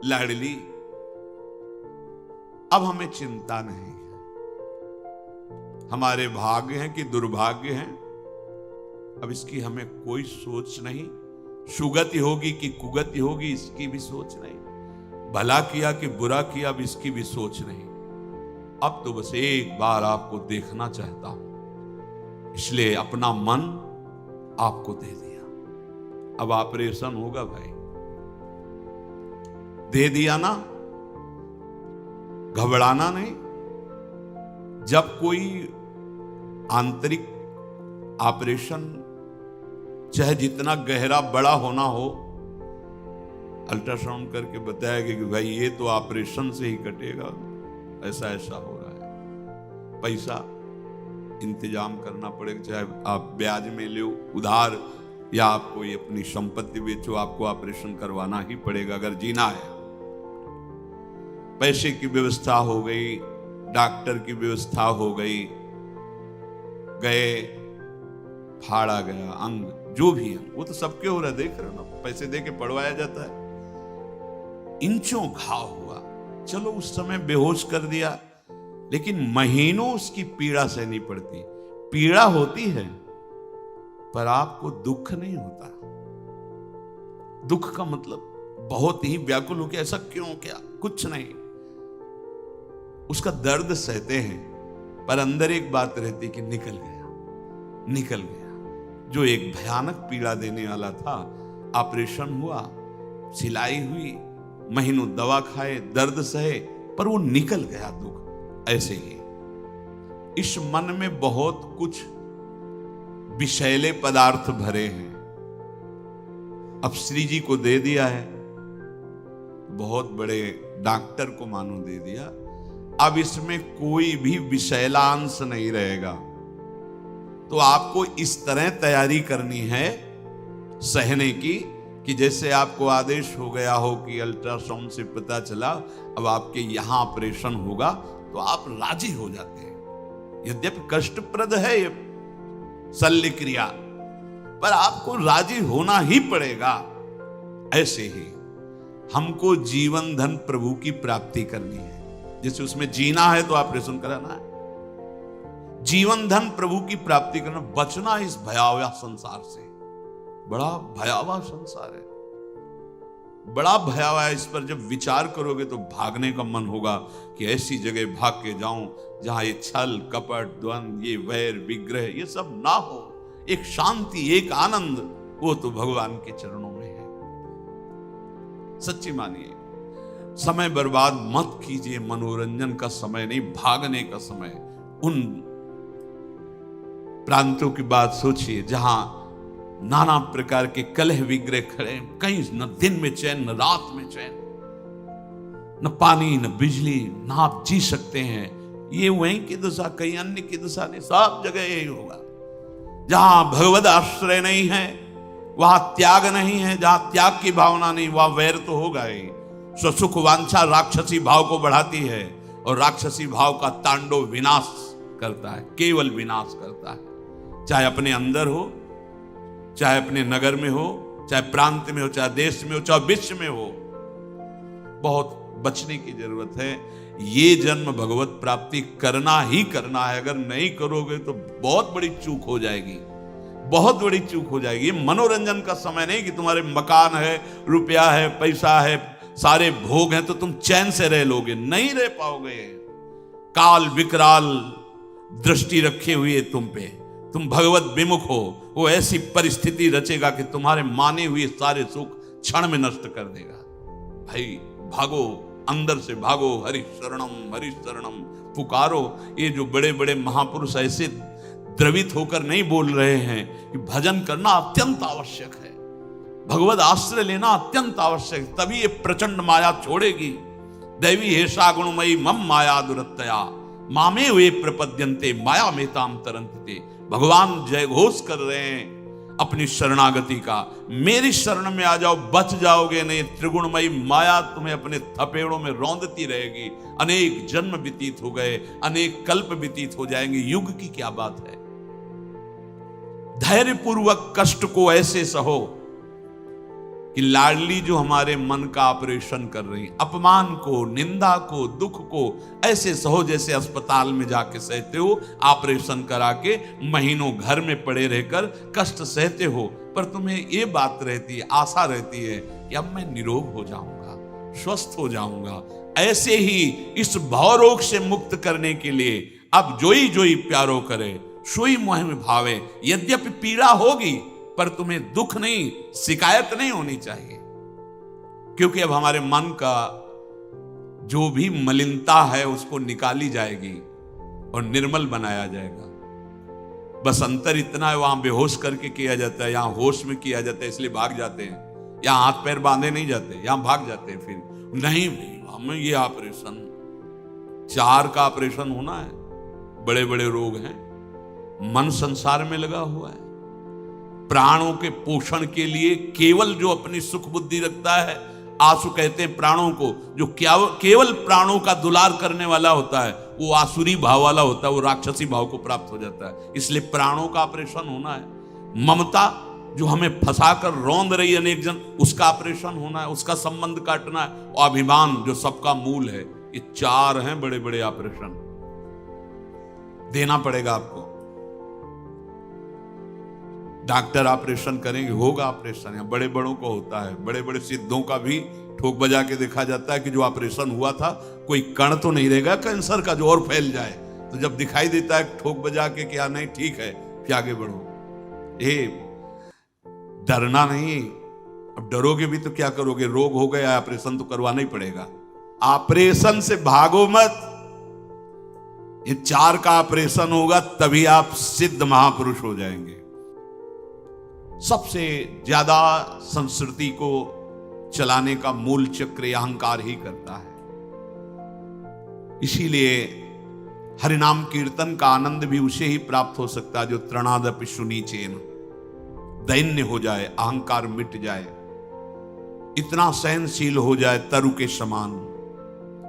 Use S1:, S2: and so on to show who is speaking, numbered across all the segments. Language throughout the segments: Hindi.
S1: लाडली, अब हमें चिंता नहीं है। हमारे भाग्य हैं कि दुर्भाग्य हैं, अब इसकी हमें कोई सोच नहीं। सुगति होगी कि कुगति होगी, इसकी भी सोच नहीं। भला किया कि बुरा किया, अब इसकी भी सोच नहीं। अब तो बस एक बार आपको देखना चाहता हूं, इसलिए अपना मन आपको दे दिया। अब ऑपरेशन होगा भाई, दे दिया ना, घबराना नहीं। जब कोई आंतरिक ऑपरेशन चाहे जितना गहरा बड़ा होना हो, अल्ट्रासाउंड करके बताएगा कि भाई ये तो ऑपरेशन से ही कटेगा, ऐसा ऐसा हो रहा है। पैसा इंतजाम करना पड़ेगा, चाहे आप ब्याज में लो उधार या आप कोई अपनी संपत्ति बेचो, आपको ऑपरेशन करवाना ही पड़ेगा अगर जीना है। पैसे की व्यवस्था हो गई, डॉक्टर की व्यवस्था हो गई, गए, फाड़ा गया अंग, जो भी है वो तो सबके हो रहा है, देख रहे हो ना, पैसे दे के पड़वाया जाता है। इंचों घाव हुआ, चलो उस समय बेहोश कर दिया, लेकिन महीनों उसकी पीड़ा सहनी पड़ती। पीड़ा होती है पर आपको दुख नहीं होता। दुख का मतलब बहुत ही व्याकुल हो गया, ऐसा क्यों, क्या, कुछ नहीं, उसका दर्द सहते हैं, पर अंदर एक बात रहती कि निकल गया, निकल गया। जो एक भयानक पीड़ा देने वाला था, ऑपरेशन हुआ, सिलाई हुई, महीनों दवा खाए, दर्द सहे, पर वो निकल गया दुख। ऐसे ही इस मन में बहुत कुछ विषैले पदार्थ भरे हैं। अब श्री जी को दे दिया है, बहुत बड़े डॉक्टर को मानो दे दिया, अब इसमें कोई भी विषैलांश नहीं रहेगा। तो आपको इस तरह तैयारी करनी है सहने की कि जैसे आपको आदेश हो गया हो कि अल्ट्रासाउंड से पता चला अब आपके यहां ऑपरेशन होगा, तो आप राजी हो जाते हैं। यद्यपि कष्टप्रद है ये शल्य क्रिया, पर आपको राजी होना ही पड़ेगा। ऐसे ही हमको जीवन धन प्रभु की प्राप्ति करनी है। जैसे उसमें जीना है तो ऑपरेशन कराना है, जीवन धन प्रभु की प्राप्ति करना, बचना इस भयावह संसार से। बड़ा भयावह संसार है, बड़ा भयावह है। इस पर जब विचार करोगे तो भागने का मन होगा कि ऐसी जगह भाग के जाऊं जहां ये छल कपट द्वंद, ये वैर विग्रह, ये सब ना हो। एक शांति, एक आनंद, वो तो भगवान के चरणों में है। सच्ची मानिए, समय बर्बाद मत कीजिए, मनोरंजन का समय नहीं, भागने का समय। उन प्रांतों की बात सोचिए जहां नाना प्रकार के कलह विग्रह खड़े, कहीं न दिन में चैन, न रात में चैन, न पानी न बिजली, न आप जी सकते हैं। ये वहीं की दशा, कहीं अन्य की दशा नहीं, सब जगह यही होगा। जहां भगवद आश्रय नहीं है वहां त्याग नहीं है, जहां त्याग की भावना नहीं वहां वैर तो होगा ही। स्वसुख वांछा राक्षसी भाव को बढ़ाती है, और राक्षसी भाव का तांडव विनाश करता है, केवल विनाश करता है। चाहे अपने अंदर हो, चाहे अपने नगर में हो, चाहे प्रांत में हो, चाहे देश में हो, चाहे विश्व में हो, बहुत बचने की जरूरत है। ये जन्म भगवत प्राप्ति करना ही करना है। अगर नहीं करोगे तो बहुत बड़ी चूक हो जाएगी, बहुत बड़ी चूक हो जाएगी। ये मनोरंजन का समय नहीं कि तुम्हारे मकान है, रुपया है, पैसा है, सारे भोग हैं तो तुम चैन से रह लोगे, नहीं रह पाओगे। काल विकराल दृष्टि रखे हुए तुम पे, तुम भगवत विमुख हो, वो ऐसी परिस्थिति रचेगा कि तुम्हारे माने हुए सारे सुख क्षण में नष्ट कर देगा। भाई भागो, अंदर से भागो, हरि शरणम पुकारो। ये जो बड़े बड़े महापुरुष ऐसे द्रवित होकर नहीं बोल रहे हैं कि भजन करना अत्यंत आवश्यक है, भगवत आश्रय लेना अत्यंत आवश्यक है, तभी ये प्रचंड माया छोड़ेगी। दैवी हेषा गुणमयी मम माया दुरत्तया मामे वे प्रपद्यन्ते माया मेताम तरन्ते। भगवान जय घोष कर रहे हैं अपनी शरणागति का, मेरी शरण में आ जाओ, बच जाओगे नहीं। त्रिगुणमयी माया तुम्हें अपने थपेड़ों में रौंदती रहेगी। अनेक जन्म व्यतीत हो गए, अनेक कल्प व्यतीत हो जाएंगे, युग की क्या बात है। धैर्य पूर्वक कष्ट को ऐसे सहो कि लाडली जो हमारे मन का ऑपरेशन कर रही, अपमान को, निंदा को, दुख को ऐसे सहो जैसे अस्पताल में जाके सहते हो, ऑपरेशन करा के महीनों घर में पड़े रहकर कष्ट सहते हो, पर तुम्हें ये बात रहती है, आशा रहती है कि अब मैं निरोग हो जाऊंगा, स्वस्थ हो जाऊंगा। ऐसे ही इस भवरोग से मुक्त करने के लिए अब जोई जोई प्यारो करे, सोई मोह में भावे। यद्यपि पीड़ा होगी पर तुम्हें दुख नहीं, शिकायत नहीं होनी चाहिए, क्योंकि अब हमारे मन का जो भी मलिनता है उसको निकाली जाएगी और निर्मल बनाया जाएगा। बस अंतर इतना है, वहां बेहोश करके किया जाता है, यहां होश में किया जाता है, इसलिए भाग जाते हैं। यहां हाथ पैर बांधे नहीं जाते, यहां भाग जाते हैं। फिर नहीं हमें ये ऑपरेशन, 4 का ऑपरेशन होना है, बड़े बड़े रोग हैं, मन संसार में लगा हुआ है। प्राणों के पोषण के लिए केवल जो अपनी सुख बुद्धि रखता है, आसु कहते हैं प्राणों को, जो केवल प्राणों का दुलार करने वाला होता है वो आसुरी भाव वाला होता है, वो राक्षसी भाव को प्राप्त हो जाता है। इसलिए प्राणों का ऑपरेशन होना है। ममता जो हमें फंसाकर रौंद रही अनेक जन, उसका ऑपरेशन होना है, उसका संबंध काटना है। और अभिमान जो सबका मूल है, ये 4 हैं बड़े बड़े ऑपरेशन देना पड़ेगा आपको। डॉक्टर ऑपरेशन करेंगे, होगा ऑपरेशन, या बड़े बड़ों को होता है, बड़े बड़े सिद्धों का भी ठोक बजा के देखा जाता है कि जो ऑपरेशन हुआ था कोई कण तो नहीं रहेगा कैंसर का जो और फैल जाए, तो जब दिखाई देता है ठोक बजा के क्या नहीं ठीक है फिर आगे बढ़ो। डरना नहीं, अब डरोगे भी तो क्या करोगे, रोग हो गया, ऑपरेशन तो करवाना ही पड़ेगा। ऑपरेशन से भागो मत, ये 4 का ऑपरेशन होगा तभी आप सिद्ध महापुरुष हो जाएंगे। सबसे ज्यादा संस्कृति को चलाने का मूल चक्र अहंकार ही करता है। इसीलिए हरिनाम कीर्तन का आनंद भी उसे ही प्राप्त हो सकता है जो तृणादपि सुनीचेन, दैन्य हो जाए, अहंकार मिट जाए, इतना सहनशील हो जाए तरु के समान,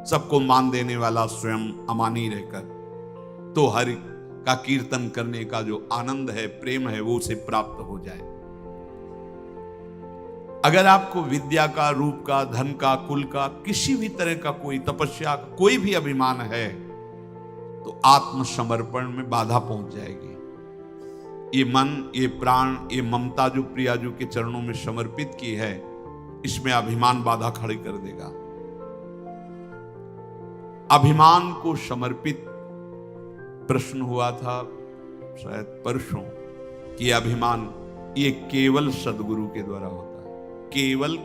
S1: सबको मान देने वाला स्वयं अमानी रहकर, तो हरि का कीर्तन करने का जो आनंद है, प्रेम है, वो उसे प्राप्त हो जाए। अगर आपको विद्या का, रूप का, धन का, कुल का, किसी भी तरह का कोई तपस्या, कोई भी अभिमान है, तो आत्मसमर्पण में बाधा पहुंच जाएगी। ये मन, ये प्राण, ये ममता जो प्रियाजू के चरणों में समर्पित की है, इसमें अभिमान बाधा खड़ी कर देगा। अभिमान को समर्पित प्रश्न हुआ था शायद परसों कि अभिमान ये केवल सदगुरु के द्वारा होता है, केवल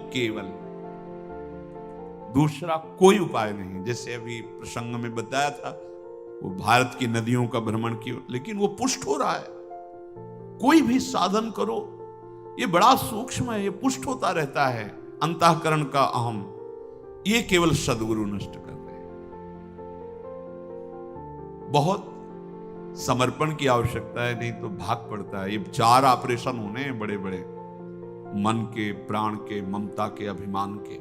S1: दूसरा कोई उपाय नहीं। जैसे अभी प्रसंग में बताया था, वो भारत की नदियों का भ्रमण किया, लेकिन वो पुष्ट हो रहा है। कोई भी साधन करो, ये बड़ा सूक्ष्म है, ये पुष्ट होता रहता है। अंतःकरण का अहम, ये केवल सदगुरु नष्ट कर रहे हैं। बहुत समर्पण की आवश्यकता है, नहीं तो भाग पड़ता है। ये 4 ऑपरेशन होने हैं बड़े बड़े, मन के, प्राण के, ममता के, अभिमान के।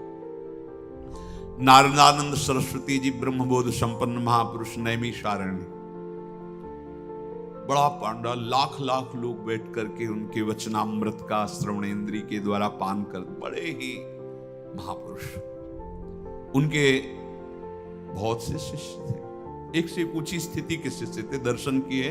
S1: नारदानंद सरस्वती जी ब्रह्मबोध संपन्न महापुरुष, नैमिषारण्य, बड़ा पांडा, लाख लाख लोग बैठ करके उनके वचनामृत का श्रवणेन्द्रिय के द्वारा पान कर, बड़े ही महापुरुष। उनके बहुत से शिष्य थे, एक से ऊंची स्थिति के शिष्य थे, दर्शन किए,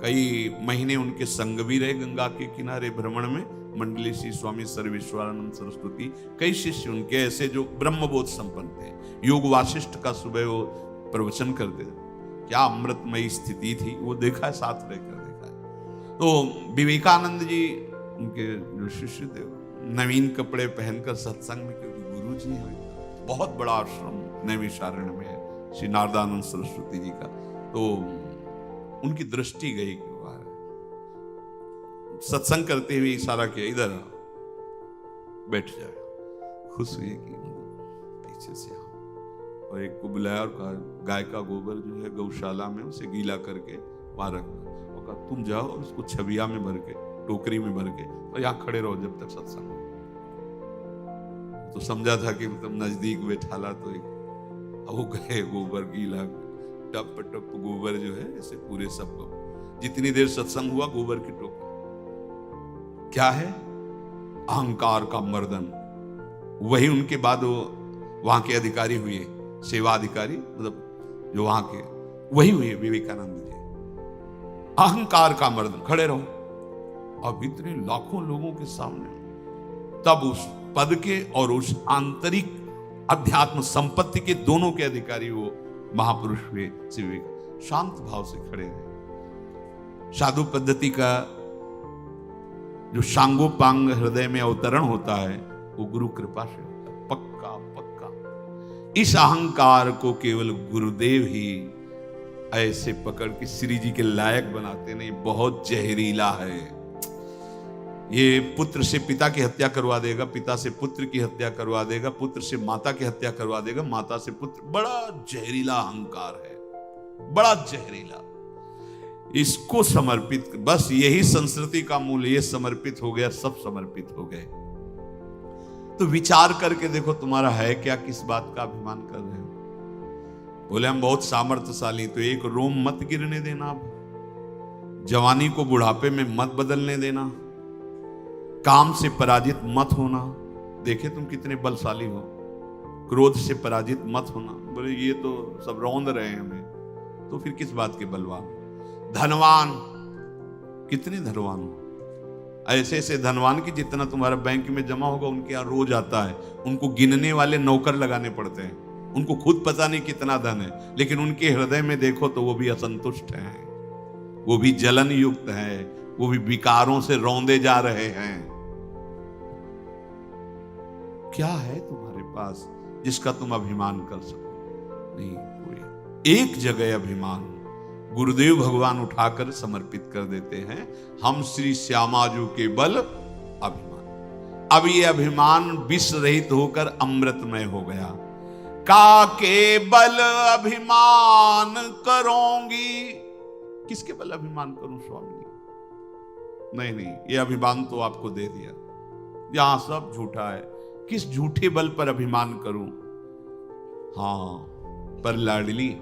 S1: कई महीने उनके संग भी रहे गंगा के किनारे भ्रमण में। मंडली श्री स्वामी सर्वेश्वरानंद सरस्वती, कई शिष्य उनके ऐसे जो ब्रह्मबोध संपन्न थे। योग वासिष्ठ का सुबह वो प्रवचन करते थे, क्या अमृतमयी स्थिति थी, वो देखा है, साथ रहकर देखा है। तो विवेकानंद जी उनके जो शिष्य थे, नवीन कपड़े पहनकर सत्संग में, क्योंकि गुरु जी हैं, बहुत बड़ा आश्रम नैमिषारण्य में है श्री नारदानंद सरस्वती जी का। तो उनकी दृष्टि गई कि सत्संग करते हुए इशारा किया, इधर बैठ जाए। खुश हुए कि पीछे से आओ, और एक को बुलाया और कहा गाय का गोबर जो है गौशाला में, उसे गीला करके वहां रखना, और कहा तुम जाओ और उसको छबिया में भर के, टोकरी में भर के, और यहाँ खड़े रहो जब तक सत्संग हो। तो समझा था कि मतलब नजदीक बैठाला, तो वो गए, गोबर गीला, टप टप गोबर जो है ऐसे पूरे सबको, जितनी देर सत्संग हुआ गोबर की टोकरी। क्या है? अहंकार का मर्दन, वही उनके बाद वो वहां के अधिकारी हुए, सेवा अधिकारी, मतलब जो वहां के, वही हुए विवेकानंद जी। अहंकार का मर्द, खड़े रहो। अब इतने लाखों लोगों के सामने, तब उस पद के और उस आंतरिक अध्यात्म संपत्ति के दोनों के अधिकारी वो महापुरुष हुए श्री विवेकानंद। शांत भाव से खड़े रहे। साधु पद्धति का जो सांगोपांग हृदय में अवतरण होता है वो गुरु कृपा से होता है, पक्का पक्का। इस अहंकार को केवल गुरुदेव ही ऐसे पकड़ के श्री जी के लायक बनाते नहीं। बहुत जहरीला है ये। पुत्र से पिता की हत्या करवा देगा, पिता से पुत्र की हत्या करवा देगा, पुत्र से माता की हत्या करवा देगा, माता से पुत्र। बड़ा जहरीला अहंकार है, बड़ा जहरीला। इसको समर्पित, बस यही संस्कृति का मूल, ये समर्पित हो गया, सब समर्पित हो गए। तो विचार करके देखो तुम्हारा है क्या, किस बात का अभिमान कर रहे हो। बोले हम बहुत सामर्थ्यशाली, तो एक रोम मत गिरने देना, जवानी को बुढ़ापे में मत बदलने देना, काम से पराजित मत होना। देखे तुम कितने बलशाली हो। क्रोध से पराजित मत होना। बोले ये तो सब रौंद रहे हैं हमें, तो फिर किस बात के बलवान। धनवान, कितने धनवान हो। ऐसे ऐसे धनवान की जितना तुम्हारा बैंक में जमा होगा उनके यहाँ रोज आता है। उनको गिनने वाले नौकर लगाने पड़ते हैं। उनको खुद पता नहीं कितना धन है, लेकिन उनके हृदय में देखो तो वो भी असंतुष्ट हैं, वो भी जलन युक्त है, वो भी विकारों से रौंदे जा रहे हैं। क्या है तुम्हारे पास जिसका तुम अभिमान कर सको? नहीं कोई। एक जगह अभिमान गुरुदेव भगवान उठाकर समर्पित कर देते हैं, हम श्री श्यामाजू के बल अभिमान। अब ये अभिमान विष रहित होकर अमृतमय हो गया। का के बल अभिमान करोगी। किसके बल अभिमान करूं स्वामी? नहीं नहीं, ये अभिमान तो आपको दे दिया, यहां सब झूठा है। किस झूठे बल पर अभिमान करूं? हाँ, पर लाडली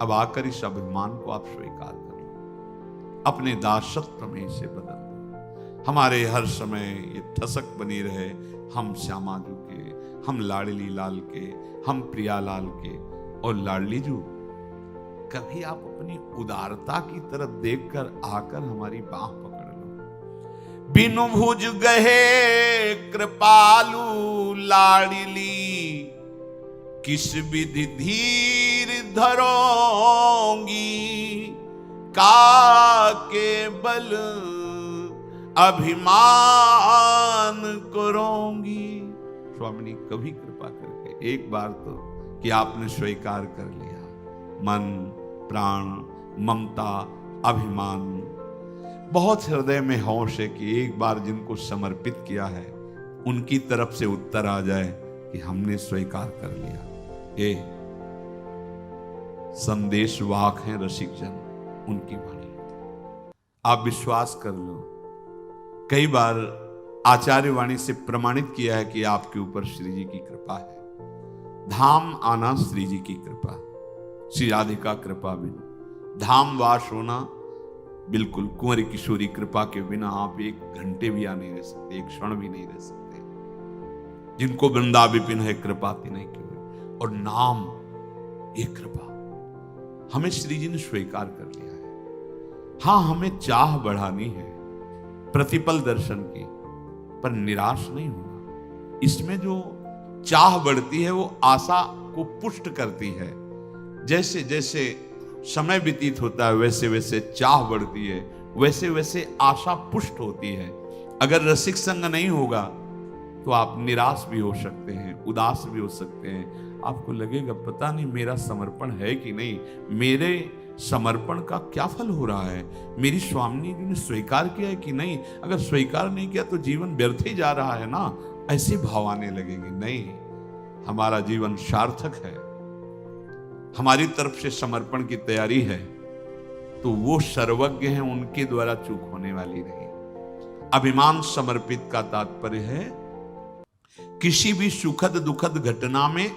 S1: अब आकर इस अभिमान को आप स्वीकार कर लो, अपने दासत्व में इसे बदल दो। हमारे हर समय ये ठसक बनी रहे, हम श्यामाजू के, हम लाडली लाल के, हम प्रिया लाल के। और लाडली जू, कभी आप अपनी उदारता की तरफ देखकर आकर हमारी बाह पकड़ लो। बिनु भुज गहे कृपालु लाडली, किस विधि धीर धरोंगी। का के बल अभिमान करोगी। स्वामिनी कभी कृपा करके एक बार तो कि आपने स्वीकार कर लिया, मन प्राण ममता अभिमान बहुत हृदय में होश है कि एक बार जिनको समर्पित किया है उनकी तरफ से उत्तर आ जाए कि हमने स्वीकार कर लिया। ये संदेश वाक हैं रसिक जन, उनकी वाणी आप विश्वास कर लो। कई बार आचार्य वाणी से प्रमाणित किया है कि आपके ऊपर श्री जी की कृपा है। धाम आना श्री जी की कृपा, श्री राधिका कृपा बिना धाम वास होना बिल्कुल कुंवरी किशोरी कृपा के बिना आप एक घंटे भी आ नहीं रह सकते, एक क्षण भी नहीं रह सकते। जिनको वृंदा विपिन है कृपा नहीं की। और नाम ये कृपा हमें श्री जी ने स्वीकार कर लिया है। हां, हमें चाह बढ़ानी है प्रतिपल दर्शन की, पर निराश नहीं होना। इसमें जो चाह बढ़ती है वो आशा को पुष्ट करती है। जैसे जैसे समय व्यतीत होता है वैसे वैसे चाह बढ़ती है, वैसे वैसे आशा पुष्ट होती है। अगर रसिक संग नहीं होगा तो आप निराश भी हो सकते हैं, उदास भी हो सकते हैं। आपको लगेगा पता नहीं मेरा समर्पण है कि नहीं, मेरे समर्पण का क्या फल हो रहा है, मेरी स्वामिनी जी ने स्वीकार किया है कि नहीं। अगर स्वीकार नहीं किया तो जीवन व्यर्थ ही जा रहा है ना, ऐसे भाव आने लगेंगे। नहीं, हमारा जीवन सार्थक है, हमारी तरफ से समर्पण की तैयारी है, तो वो सर्वज्ञ हैं, उनके द्वारा चूक होने वाली नहीं। अभिमान समर्पित का तात्पर्य है किसी भी सुखद दुखद घटना में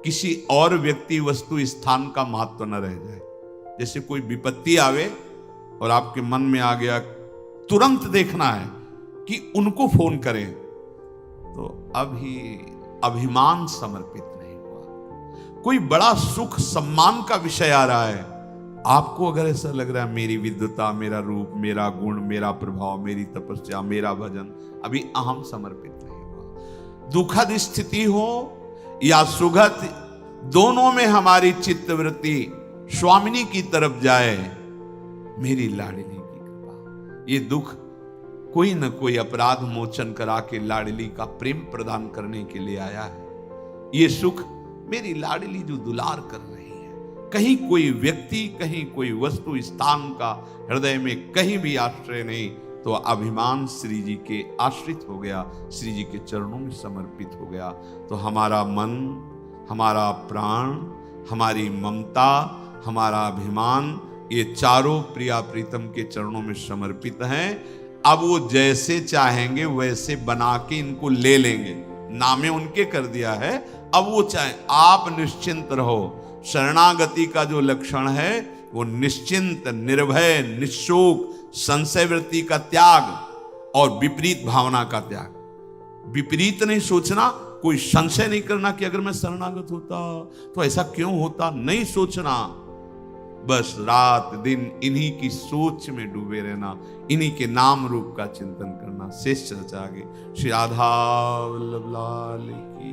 S1: किसी और व्यक्ति वस्तु स्थान का महत्व न रह जाए। जैसे कोई विपत्ति आवे और आपके मन में आ गया, तुरंत देखना है कि उनको फोन करें, तो अभी अभिमान समर्पित नहीं हुआ। कोई बड़ा सुख सम्मान का विषय आ रहा है, आपको अगर ऐसा लग रहा है मेरी विद्वता, मेरा रूप, मेरा गुण, मेरा प्रभाव, मेरी तपस्या, मेरा भजन, अभी अहम समर्पित नहीं हुआ। दुखद स्थिति हो या सुखद, दोनों में हमारी चित्तवृत्ति स्वामिनी की तरफ जाए, मेरी लाडली की कृपा। ये दुख कोई न कोई अपराध मोचन करा के लाडली का प्रेम प्रदान करने के लिए आया है। ये सुख मेरी लाडली जो दुलार कर रही है, कहीं कोई व्यक्ति, कहीं कोई वस्तु, स्थान का हृदय में कहीं भी आश्रय नहीं, तो अभिमान श्री जी के आश्रित हो गया, श्री जी के चरणों में समर्पित हो गया। तो हमारा मन, हमारा प्राण, हमारी ममता, हमारा अभिमान, ये चारों प्रिया प्रीतम के चरणों में समर्पित हैं। अब वो जैसे चाहेंगे वैसे बना के इनको ले लेंगे, नामे उनके कर दिया है। अब वो चाहे, आप निश्चिंत रहो। शरणागति का जो लक्षण है वो निश्चिंत, निर्भय, निशोक, संशय वृत्ति का त्याग और विपरीत भावना का त्याग। विपरीत नहीं सोचना, कोई संशय नहीं करना कि अगर मैं शरणागत होता तो ऐसा क्यों होता, नहीं सोचना। बस रात दिन इन्हीं की सोच में डूबे रहना, इन्हीं के नाम रूप का चिंतन करना। शेष चर्चा आगे। श्री राधा वल्लभ लाल की।